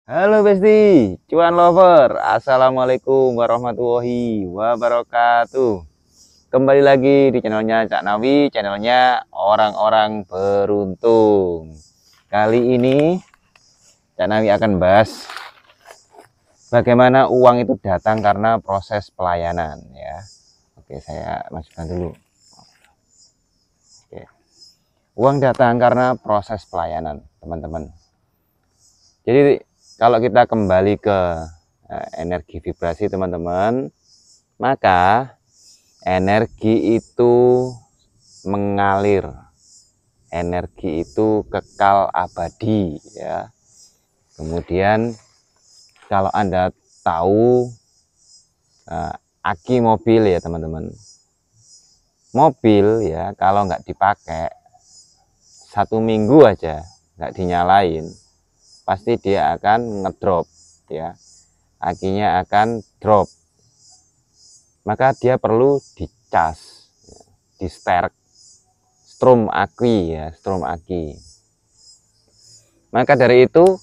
Halo Besti, cuan lover, assalamualaikum warahmatullahi wabarakatuh. Kembali lagi di channelnya Cak Nawi, channelnya orang-orang beruntung. Kali ini Cak Nawi akan bahas bagaimana uang itu datang karena proses pelayanan ya. Oke, saya masukkan dulu. Oke. Uang datang karena proses pelayanan, teman-teman. Jadi kalau kita kembali ke energi vibrasi, teman-teman, maka energi itu mengalir, energi itu kekal abadi ya. Kemudian kalau Anda tahu aki mobil ya teman-teman, mobil ya kalau nggak dipakai 1 minggu aja nggak dinyalain, pasti dia akan ngedrop ya, akinya akan drop. Maka dia perlu dicas, di strom aki ya, strom aki. Maka dari itu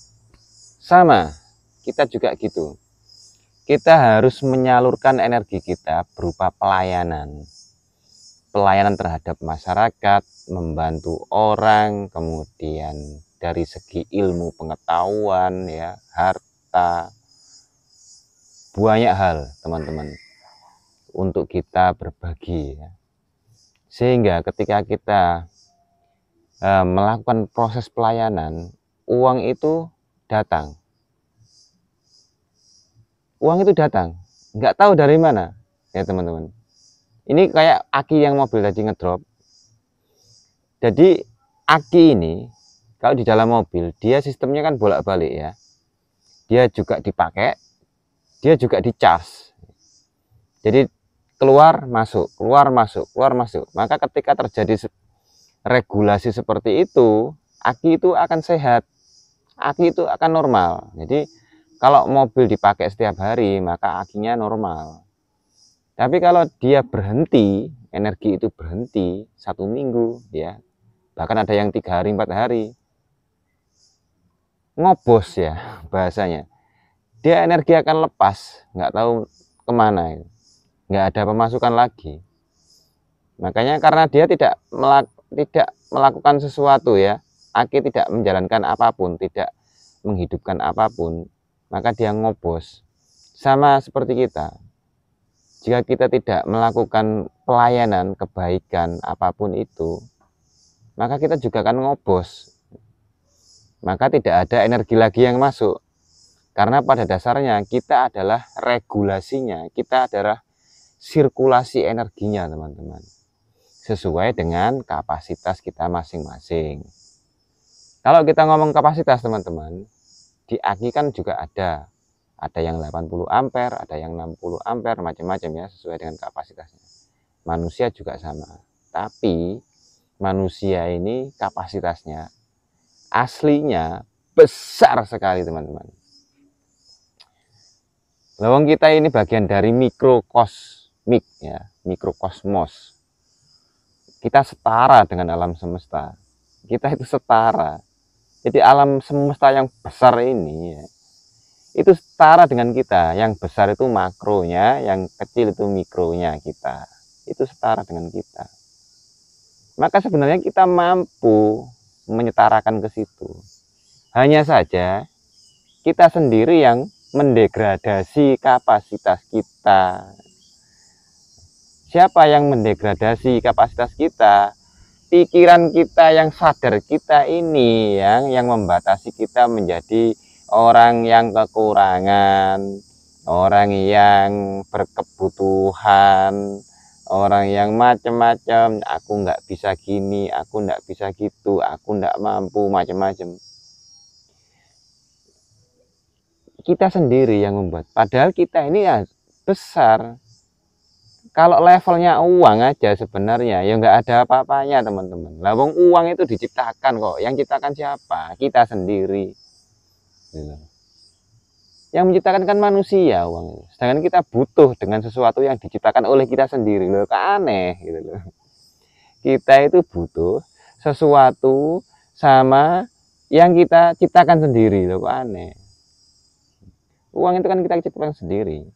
sama, kita juga gitu. Kita harus menyalurkan energi kita berupa pelayanan. Pelayanan terhadap masyarakat, membantu orang, kemudian dari segi ilmu pengetahuan ya, harta, banyak hal teman-teman untuk kita berbagi ya. Sehingga ketika kita melakukan proses pelayanan, uang itu datang. Uang itu datang, nggak tahu dari mana ya teman-teman. Ini kayak aki yang mobil tadi ngedrop. Jadi aki ini kalau di dalam mobil dia sistemnya kan bolak-balik ya. Dia juga dipakai, dia juga dicas. Jadi keluar masuk, keluar masuk, keluar masuk. Maka ketika terjadi regulasi seperti itu, aki itu akan sehat, aki itu akan normal. Jadi kalau mobil dipakai setiap hari, maka akinya normal. Tapi kalau dia berhenti, energi itu berhenti 1 minggu ya, bahkan ada yang 3 hari 4 hari, ngobos ya bahasanya. Dia energi akan lepas, nggak tahu kemana, nggak ada pemasukan lagi. Makanya karena dia tidak melakukan sesuatu ya, aki tidak menjalankan apapun, tidak menghidupkan apapun, maka dia ngobos. Sama seperti kita, jika kita tidak melakukan pelayanan kebaikan apapun itu, maka kita juga akan ngobos. Maka tidak ada energi lagi yang masuk. Karena pada dasarnya kita adalah regulasinya, kita adalah sirkulasi energinya teman-teman. Sesuai dengan kapasitas kita masing-masing. Kalau kita ngomong kapasitas teman-teman, di aki kan juga ada yang 80 ampere, ada yang 60 ampere, macam-macam ya, sesuai dengan kapasitasnya. Manusia juga sama, tapi manusia ini kapasitasnya aslinya besar sekali teman-teman. Lawang kita ini bagian dari mikrokosmik ya, mikrokosmos. Kita setara dengan alam semesta, kita itu setara. Jadi alam semesta yang besar ini ya, itu setara dengan kita. Yang besar itu makronya, yang kecil itu mikronya kita. Itu setara dengan kita. Maka sebenarnya kita mampu menyetarakan ke situ. Hanya saja kita sendiri yang mendegradasi kapasitas kita. Siapa yang mendegradasi kapasitas kita? Pikiran kita yang sadar kita ini yang membatasi kita menjadi orang yang kekurangan, orang yang berkebutuhan, orang yang macam-macam. Aku nggak bisa gini, aku nggak bisa gitu, aku nggak mampu, macam-macam. Kita sendiri yang membuat. Padahal kita ini ya besar. Kalau levelnya uang aja sebenarnya ya nggak ada apa-apanya teman-teman. Lah wong uang itu diciptakan kok. Yang ciptakan siapa? Kita sendiri. Yang menciptakan kan manusia uang. Sedangkan kita butuh dengan sesuatu yang diciptakan oleh kita sendiri. Loh, aneh gitu loh. Kita itu butuh sesuatu sama yang kita ciptakan sendiri. Loh, kok aneh. Uang itu kan kita ciptakan sendiri.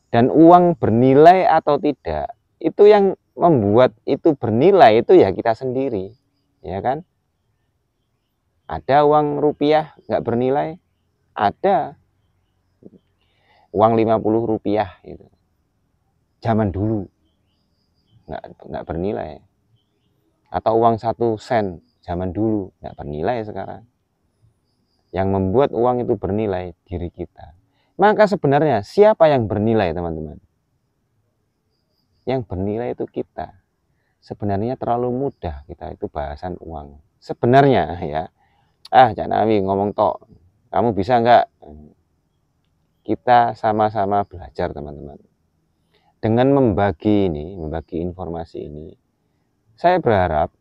Dan uang bernilai atau tidak, itu yang membuat itu bernilai itu ya kita sendiri, ya kan? Ada uang rupiah nggak bernilai, ada uang 50 rupiah itu. Zaman dulu nggak bernilai. Atau uang 1 sen zaman dulu nggak bernilai sekarang. Yang membuat uang itu bernilai diri kita. Maka sebenarnya siapa yang bernilai, teman-teman? Yang bernilai itu kita. Sebenarnya terlalu mudah kita itu bahasan uang. Sebenarnya ya, Cak Nawi ngomong tok, kamu bisa nggak? Kita sama-sama belajar, teman-teman. Dengan membagi informasi ini, saya berharap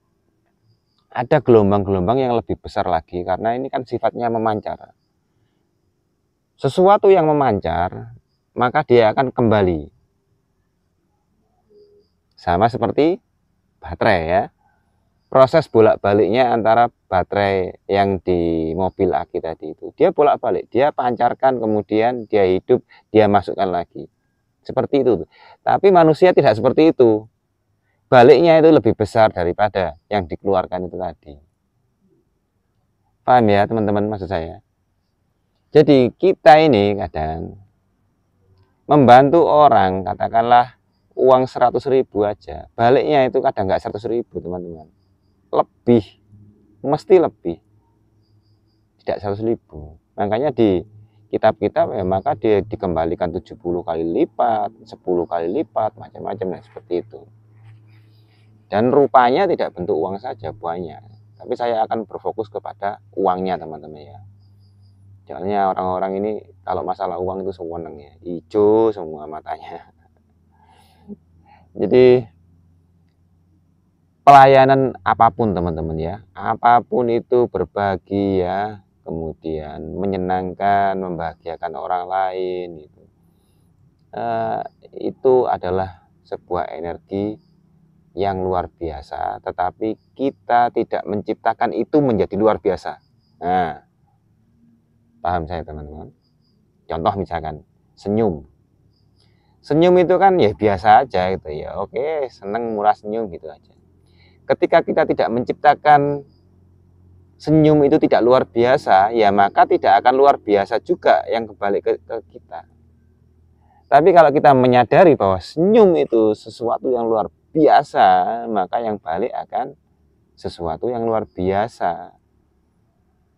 ada gelombang-gelombang yang lebih besar lagi, karena ini kan sifatnya memancar. Sesuatu yang memancar, maka dia akan kembali. Sama seperti baterai ya. Proses bolak-baliknya antara baterai yang di mobil aki tadi itu. Dia bolak-balik, dia pancarkan, kemudian dia hidup, dia masukkan lagi. Seperti itu. Tapi manusia tidak seperti itu. Baliknya itu lebih besar daripada yang dikeluarkan itu tadi. Paham ya teman-teman maksud saya? Jadi kita ini kadang membantu orang, katakanlah uang 100.000 aja, baliknya itu kadang nggak 100.000 teman-teman, lebih, mesti lebih, tidak 100.000. Makanya di kitab-kitab ya maka dia dikembalikan 70 kali lipat, 10 kali lipat, macam-macam seperti itu. Dan rupanya tidak bentuk uang saja, banyak. Tapi saya akan berfokus kepada uangnya teman-teman ya. Soalnya orang-orang ini kalau masalah uang itu sewenang ya, hijau semua matanya. Jadi pelayanan apapun teman-teman ya, apapun itu berbagi ya, kemudian menyenangkan, membahagiakan orang lain itu adalah sebuah energi yang luar biasa, tetapi kita tidak menciptakan itu menjadi luar biasa. Nah, paham saya teman-teman? Contoh misalkan senyum. Senyum itu kan ya biasa aja gitu ya. Oke, seneng murah senyum gitu aja. Ketika kita tidak menciptakan senyum itu tidak luar biasa, ya maka tidak akan luar biasa juga yang kembali ke kita. Tapi kalau kita menyadari bahwa senyum itu sesuatu yang luar biasa, maka yang balik akan sesuatu yang luar biasa.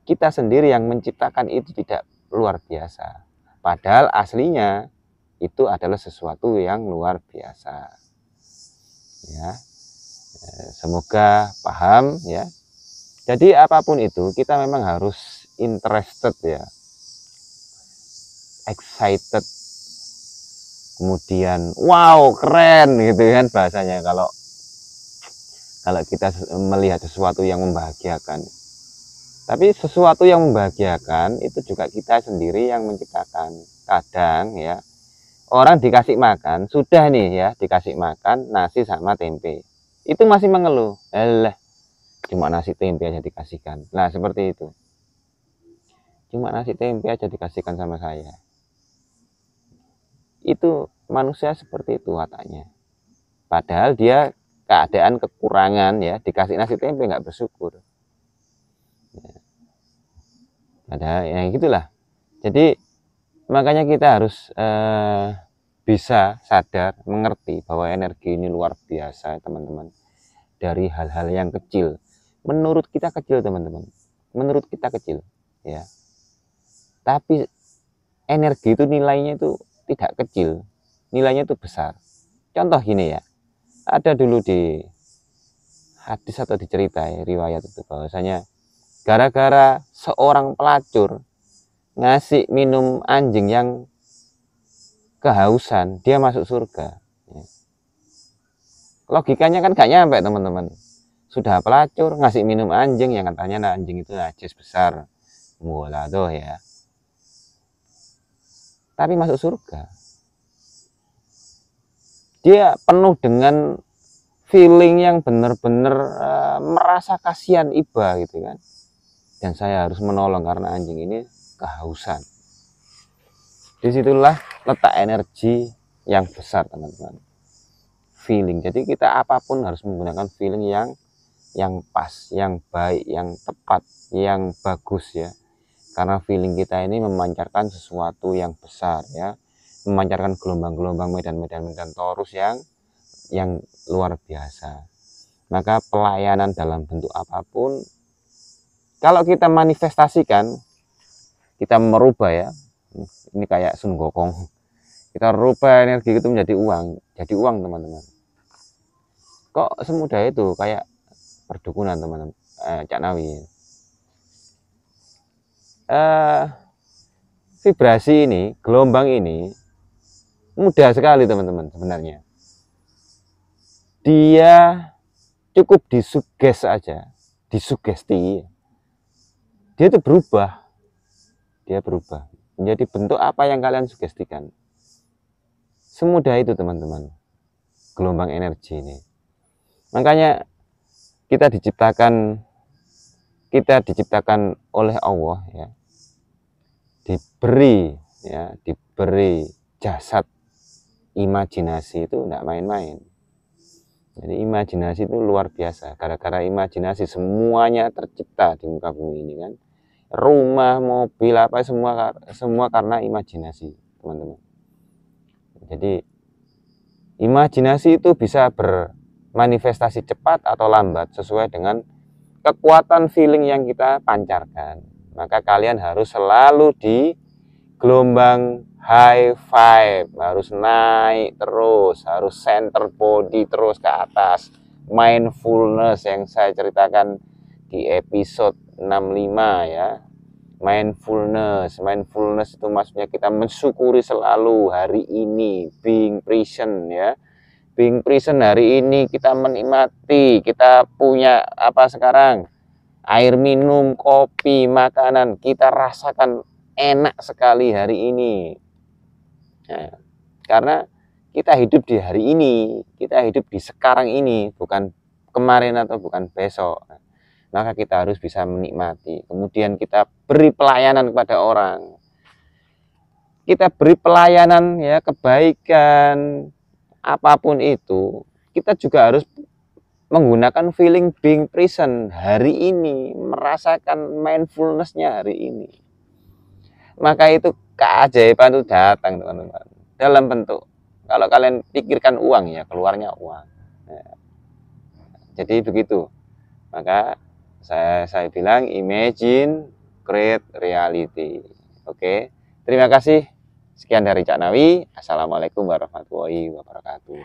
Kita sendiri yang menciptakan itu tidak luar biasa. Padahal aslinya itu adalah sesuatu yang luar biasa. Ya. Semoga paham ya. Jadi apapun itu kita memang harus interested ya. Excited. Kemudian wow, keren gitu kan bahasanya kalau kita melihat sesuatu yang membahagiakan. Tapi sesuatu yang membahagiakan itu juga kita sendiri yang menciptakan. Kadang ya, orang dikasih makan, sudah nih ya, dikasih makan nasi sama tempe. Itu masih mengeluh. Alah, cuma nasi tempe aja dikasihkan. Nah, seperti itu. Cuma nasi tempe aja dikasihkan sama saya. Itu manusia seperti itu wataknya. Padahal dia keadaan kekurangan ya, dikasih nasi tempe nggak bersyukur. Ada yang gitulah. Jadi makanya kita harus bisa sadar, mengerti bahwa energi ini luar biasa teman-teman. Dari hal-hal yang kecil, menurut kita kecil teman-teman, menurut kita kecil ya, tapi energi itu nilainya itu tidak kecil, nilainya itu besar. Contoh gini ya, ada dulu di hadis atau diceritai riwayat itu bahwasanya gara-gara seorang pelacur ngasih minum anjing yang kehausan, dia masuk surga. Logikanya kan gak nyampe teman-teman. Sudah pelacur ngasih minum anjing yang katanya anjing itu najis besar, wala tuh ya. Tapi masuk surga. Dia penuh dengan feeling yang benar-benar merasa kasihan iba gitu kan. Dan saya harus menolong karena anjing ini kehausan. Disitulah letak energi yang besar, teman-teman. Feeling. Jadi kita apapun harus menggunakan feeling yang pas, yang baik, yang tepat, yang bagus ya. Karena feeling kita ini memancarkan sesuatu yang besar ya, memancarkan gelombang-gelombang medan torus yang luar biasa. Maka pelayanan dalam bentuk apapun, kalau kita manifestasikan, kita merubah ya, ini kayak Sun Gokong, kita rubah energi itu menjadi uang teman-teman. Kok semudah itu, kayak perdukunan teman-teman, Cak Nawi. Vibrasi ini, gelombang ini mudah sekali teman-teman sebenarnya. Dia cukup disuges aja, disugesti, dia itu berubah, dia berubah menjadi bentuk apa yang kalian sugestikan. Semudah itu teman-teman, gelombang energi ini. Makanya kita diciptakan oleh Allah ya, diberi jasad imajinasi itu enggak main-main. Jadi imajinasi itu luar biasa. Gara-gara imajinasi semuanya tercipta di muka bumi ini kan. Rumah, mobil, apa semua karena imajinasi, teman-teman. Jadi imajinasi itu bisa bermanifestasi cepat atau lambat sesuai dengan kekuatan feeling yang kita pancarkan. Maka kalian harus selalu di gelombang high vibe, harus naik terus, harus center body terus ke atas. Mindfulness yang saya ceritakan di episode 65 ya. Mindfulness itu maksudnya kita mensyukuri selalu hari ini, being present ya. Being present hari ini, kita menikmati, kita punya apa sekarang? Air minum, kopi, makanan, kita rasakan enak sekali hari ini. Nah, karena kita hidup di hari ini, kita hidup di sekarang ini, bukan kemarin atau bukan besok. Maka kita harus bisa menikmati. Kemudian kita beri pelayanan kepada orang. Kita beri pelayanan ya, kebaikan, apapun itu. Kita juga harus menggunakan feeling being present hari ini, merasakan mindfulness-nya hari ini. Maka itu keajaiban itu datang teman-teman, dalam bentuk, kalau kalian pikirkan uang ya, keluarnya uang. Nah, jadi begitu. Maka saya bilang imagine, create reality. Oke, terima kasih. Sekian dari Cak Nawi. Assalamualaikum warahmatullahi wabarakatuh.